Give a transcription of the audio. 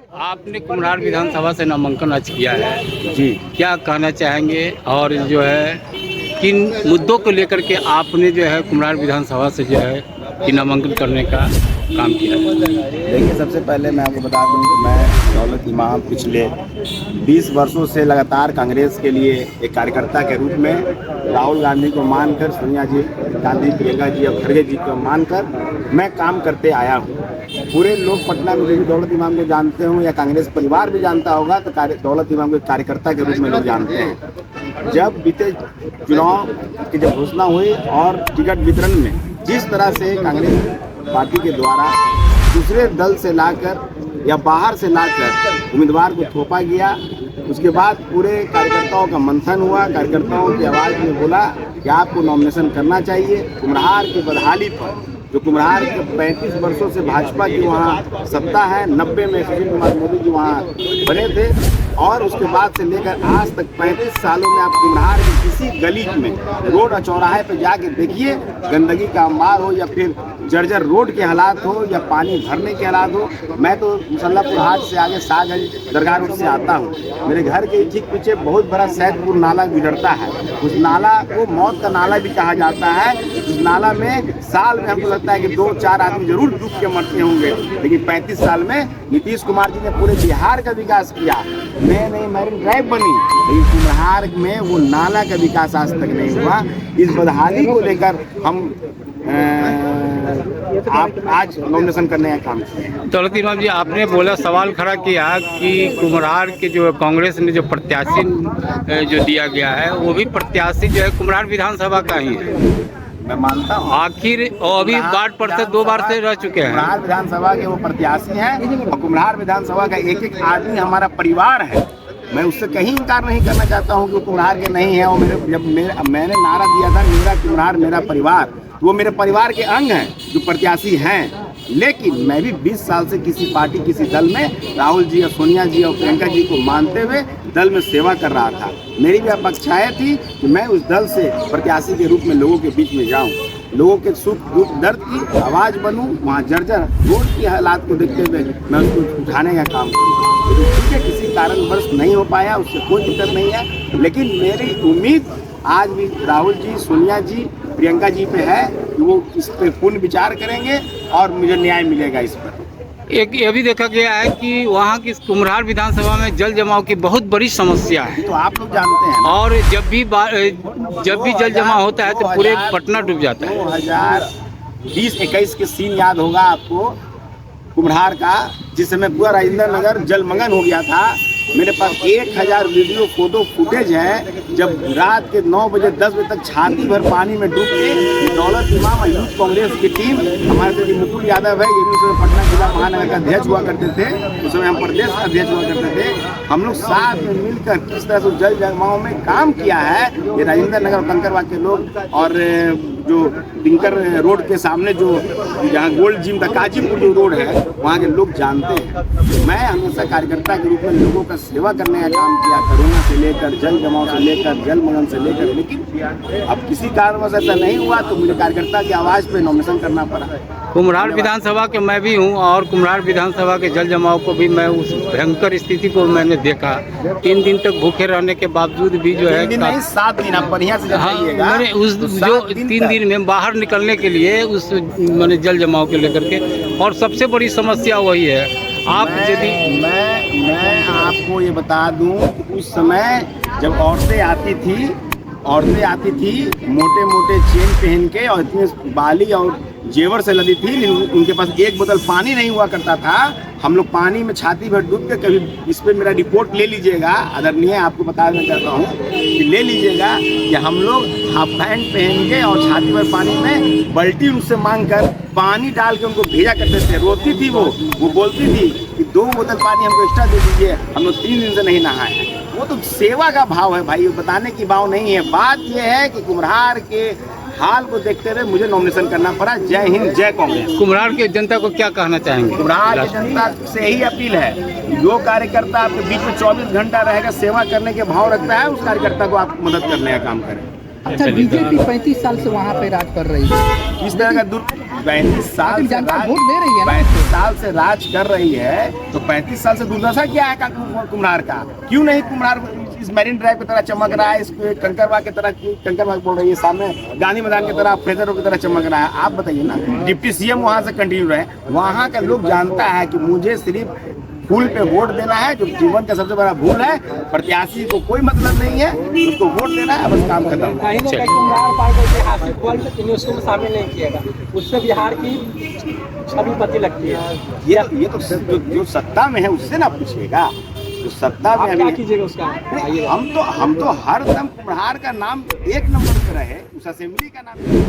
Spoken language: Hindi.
आपने कुम्हरार विधानसभा से नामांकन आज किया है जी। क्या कहना चाहेंगे और जो है किन मुद्दों को लेकर के आपने जो है कुम्हरार विधानसभा से जो है कि नामांकन करने का काम किया है? देखिए, सबसे पहले मैं आपको बता दूं कि मैं दौलत इमाम पिछले 20 वर्षों से लगातार कांग्रेस के लिए एक कार्यकर्ता के रूप में राहुल गांधी को मानकर, सोनिया जी गांधी, प्रियंका जी और खड़गे जी को मानकर मैं काम करते आया हूं। पूरे लोग पटना में भी दौलत इमाम को जानते हों या कांग्रेस परिवार भी जानता होगा, तो दौलत इमाम को कार्यकर्ता के रूप में लोग जानते हैं। जब बीते चुनाव की जब घोषणा हुई और टिकट वितरण में जिस तरह से कांग्रेस पार्टी के द्वारा दूसरे दल से लाकर या बाहर से लाकर उम्मीदवार को थोपा गया, उसके बाद पूरे कार्यकर्ताओं का मंथन हुआ। कार्यकर्ताओं की आवाज़ में बोला कि आपको नॉमिनेशन करना चाहिए। कुम्हरार की बदहाली पर, जो कुम्हरार के 35 वर्षों से भाजपा की वहाँ सत्ता है, 90 में सुशील कुमार मोदी जी वहाँ बने थे और उसके बाद से लेकर आज तक 35 सालों में आप कुम्हरार के किसी गली में, रोड और चौराहे पर जाके देखिए, गंदगी का अंबार हो या फिर जर्जर रोड के हालात हो या पानी भरने के हालात हो। मैं तो मुसल्लापुर हाट से आगे शाहगंज दरगाह रोड से आता हूँ। मेरे घर के ठीक पीछे बहुत बड़ा सैदपुर नाला गुजरता है। उस नाला को मौत का नाला भी कहा जाता है। उस नाला में साल में हमको लगता है कि 2-4 आदमी जरूर डूब के मरते होंगे, लेकिन 35 साल में नीतीश कुमार जी ने पूरे बिहार का विकास किया। नई नई मैरिन ड्राइव बनी, लेकिन कुम्हरार में वो नाला का विकास आज तक नहीं हुआ। इस बदहाली को लेकर हम आप आज नॉमिनेशन करने का काम किए। दौलत इमाम जी, आपने बोला, सवाल खड़ा किया कि कुम्हरार के जो कांग्रेस ने जो प्रत्याशी जो दिया गया है वो भी प्रत्याशी जो है कुम्हरार विधानसभा का ही है। मैं मानता हूँ आखिर अभी वार्ड पार्षद 2 बार से रह चुके हैं। कुम्हरार विधानसभा के वो प्रत्याशी हैं और कुम्हरार विधानसभा का एक एक आदमी हमारा परिवार है। मैं उससे कहीं इनकार नहीं करना चाहता हूँ कि कुम्हरार के नहीं है। और मैंने नारा दिया था मेरा कुम्हरार मेरा परिवार, वो मेरे परिवार के अंग हैं जो प्रत्याशी हैं। लेकिन मैं भी 20 साल से किसी पार्टी, किसी दल में राहुल जी और सोनिया जी और प्रियंका जी को मानते हुए दल में सेवा कर रहा था। मेरी भी अपेक्षाएं थी कि मैं उस दल से प्रत्याशी के रूप में लोगों के बीच में जाऊं, लोगों के सुख दुख दर्द की आवाज़ बनूं। वहाँ जर्जर रोड की हालात को देखते हुए मैं उसको उठाने का काम करूँ। लेकिन ठीक है, किसी कारणवश नहीं हो पाया, उससे कोई दिक्कत नहीं है। लेकिन मेरी उम्मीद आज भी राहुल जी, सोनिया जी, प्रियंका जी पे है कि वो इस पर पूर्ण विचार करेंगे और मुझे न्याय मिलेगा इस पर। एक ये भी देखा गया है कि वहाँ की कुम्हरार विधानसभा में जल जमाव की बहुत बड़ी समस्या है, तो आप लोग जानते हैं। और जब भी जल जमाव होता है तो पूरे पटना डूब जाता है। 2020-21 के सीन याद होगा आपको कुम्हरार का, जिस समय पूरा राजेंद्र नगर जलमग्न हो गया था। मेरे पास 1000 वीडियो फोटो फुटेज है जब रात के 9 बजे 10 बजे तक छाती भर पानी में डूब के दौलत इमाम और यूथ कांग्रेस की टीम, हमारे से मुकुल यादव है, ये भी उस समय पटना जिला महानगर का अध्यक्ष हुआ करते थे, उस समय हम प्रदेश अध्यक्ष हुआ करते थे। हम लोग साथ में मिलकर किस तरह से जल जमाव में काम किया है, ये राजेंद्र नगर कंकरबाग के लोग और जो टिंकर रोड के सामने जो जहाँ गोल्ड जिम था, काजीपुर जो रोड है, वहाँ के लोग जानते हैं। मैं हमेशा कार्यकर्ता के रूप में लोगों का सेवा करने का काम किया, कोरोना से लेकर जल जमाव से लेकर जलमग्न से लेकर। लेकिन अब किसी कारणवश ऐसा नहीं हुआ तो मुझे कार्यकर्ता की आवाज़ पे नॉमिनेशन करना पड़ा। कुम्हरार विधानसभा के मैं भी हूँ और कुम्हरार विधानसभा के जल जमाव को भी मैं उस भयंकर स्थिति को मैंने देखा। 3 दिन तक भूखे रहने के बावजूद भी जो है 7 दिन आप बढ़िया से जाइएगा। मैंने उस जो 3 दिन में बाहर निकलने के लिए उस मैंने जल जमाव के लेकर के, और सबसे बड़ी समस्या वही है। आप यदि मैं आपको ये बता दूं कि उस समय जब औरतें आती थी मोटे मोटे चेन पहन के और इतने बाली और जेवर से लदी थी, उनके पास एक बोतल पानी नहीं हुआ करता था। हम लोग पानी में छाती भर डूब के, कभी इस पर मेरा रिपोर्ट ले लीजिएगा, आदरणीय आपको बताना चाहता हूँ कि ले लीजिएगा कि हम लोग हाफ पैंट पहन के और छाती भर पानी में बाल्टी उनसे मांग कर पानी डाल के उनको भेजा करते थे। रोती थी वो बोलती थी कि 2 बोतल पानी हमको एक्स्ट्रा दे दीजिए, हम लोग 3 दिन से नहीं नहाए हैं। वो तो सेवा का भाव है भाई, बताने की भाव नहीं है। बात यह है कि कुम्हरार के हाल को देखते हुए मुझे नॉमिनेशन करना पड़ा। जय हिंद, जय कांग्रेस। कुम्हरार के जनता को क्या कहना चाहेंगे? कुम्हरार की जनता से यही अपील है, जो कार्यकर्ता आपके बीच में 24 घंटा रहेगा, सेवा करने के भाव रखता है, उस कार्यकर्ता को आप मदद करने का काम करें। अच्छा, बीजेपी 35 साल से वहाँ पे राज कर रही है, इस तरह का 35 साल से जनता राज, वोट दे रही है ना। 35 साल से राज कर रही है, तो 35 साल से दुर्दशा क्या है कुम्हार का? क्यों नहीं कुम्हार इस मैरिन ड्राइव की तरह चमक रहा है, इस कंकरबाग की तरह, कंकरबाग बोल रही है, सामने गांधी मैदान की तरह, फ्रेजर की तरह चमक रहा है? आप बताइए ना। डिप्टी सीएम वहां से कंटिन्यू रहे, वहां का लोग जानता है कि मुझे सिर्फ फूल पे वोट देना है, जो जीवन का सबसे बड़ा भूल है। प्रत्याशी को कोई मतलब नहीं है, उसको वोट देना है, बस काम खत्म। कहीं ना कहीं कुम्हार पार्टी को ऐतिहासिक वर्ल्ड यूनेस्को में शामिल नहीं किएगा, उससे बिहार की छवि पति लगती है। ये तो जो सत्ता में है उससे ना पूछिएगा, जो सत्ता में क्या अभी कीजिएगा उसका? हम तो हर दम कुम्हार का नाम 1 नंबर पे रहे, उस असेंबली का नाम